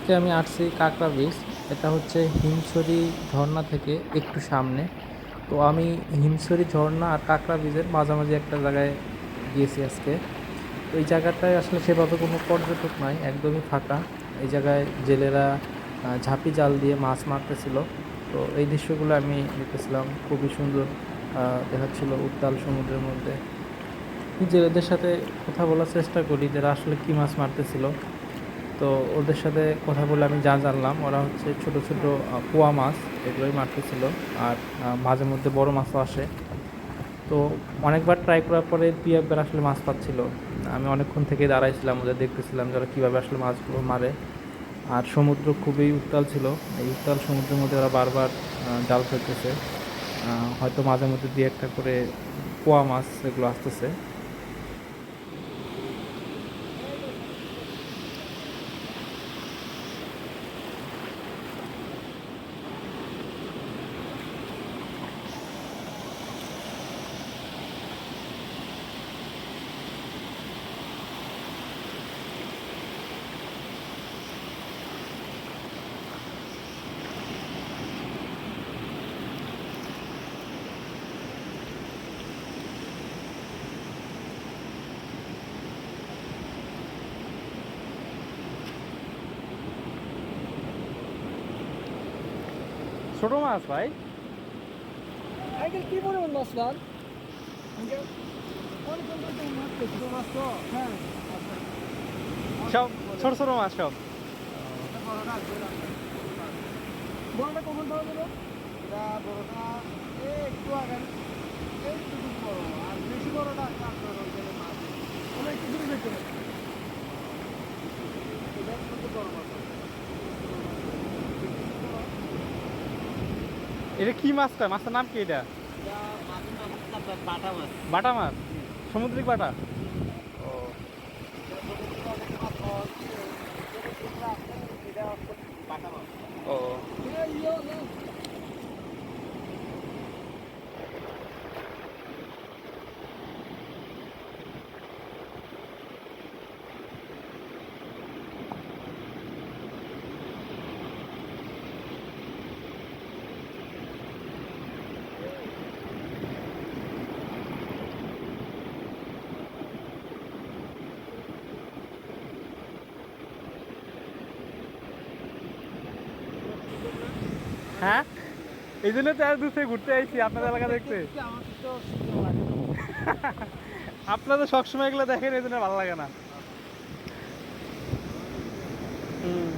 আজকে আমি আসছি কাঁকড়া ব্রিজ। এটা হচ্ছে হিমছড়ি ঝর্ণা থেকে একটু সামনে। তো আমি হিমছড়ি ঝর্ণা আর কাঁকড়া ব্রিজের মাঝামাঝি একটা জায়গায় গিয়েছি আজকে। তো এই জায়গাটায় আসলে সেভাবে কোনো পর্যটক নাই, একদমই ফাঁকা। এই জায়গায় জেলেরা ঝাঁপি জাল দিয়ে মাছ মারতেছিল। তো এই দৃশ্যগুলো আমি দেখতেছিলাম, খুবই সুন্দর দেখাচ্ছিল উত্তাল সমুদ্রের মধ্যে। জেলেদের সাথে কথা বলার চেষ্টা করি যারা আসলে কি মাছ মারতেছিল। তো ওদের সাথে কথা বলে আমি যা জানলাম, ওরা হচ্ছে ছোট ছোট পোয়া মাছ এগুলোই মারতেছিল। আর মাঝে মধ্যে বড় মাছও আসে। তো অনেকবার ট্রাই করার পরে দুই একবার আসলে মাছ পাচ্ছিল। আমি অনেকক্ষণ থেকে দাঁড়াইছিলাম, ওদের দেখতেছিলাম যারা কীভাবে আসলে মাছগুলো মারে। আর সমুদ্র খুবই উত্তাল ছিল। এই উত্তাল সমুদ্রের মধ্যে ওরা বারবার জাল ফেলতেছে। হয়তো মাঝে মধ্যে দুই একটা করে পোয়া মাছ এগুলো আসতেছে। ছোট মাছ ভাই। আঙ্কেল কি পরিমাণ মাছ পান? আঙ্কেল অনেক অনেক মাছ পেয়েছি। ছোট মাছ তো? হ্যাঁ। সব ছোট ছোট মাছ সব। বড়টা কখন পাওয়া যাবে? বড়টা একটু আগে, একটু বড়, আর বেশি বড়টা আপনার অঞ্চলে মাছ ওরা একটু দূরে দেখতে হবে। এটা কিন্তু বড় মাছ। এটা কি মাছ কয়? মাছের নাম কি এটা? এটা মাছের নাম হচ্ছে আপনার বাটা মাছ। বাটা মাছ? সামুদ্রিক বাটা? ও। এটা হচ্ছে বাটা মাছ। ও। হ্যাঁ, এই জন্য তো আর দূর থেকে ঘুরতে আইছি আপনাদের এলাকা দেখতে। আমার তো সুন্দর লাগে। আপনারা সবসময় এগুলো দেখেন, এই জন্য ভালো লাগে না। হুম।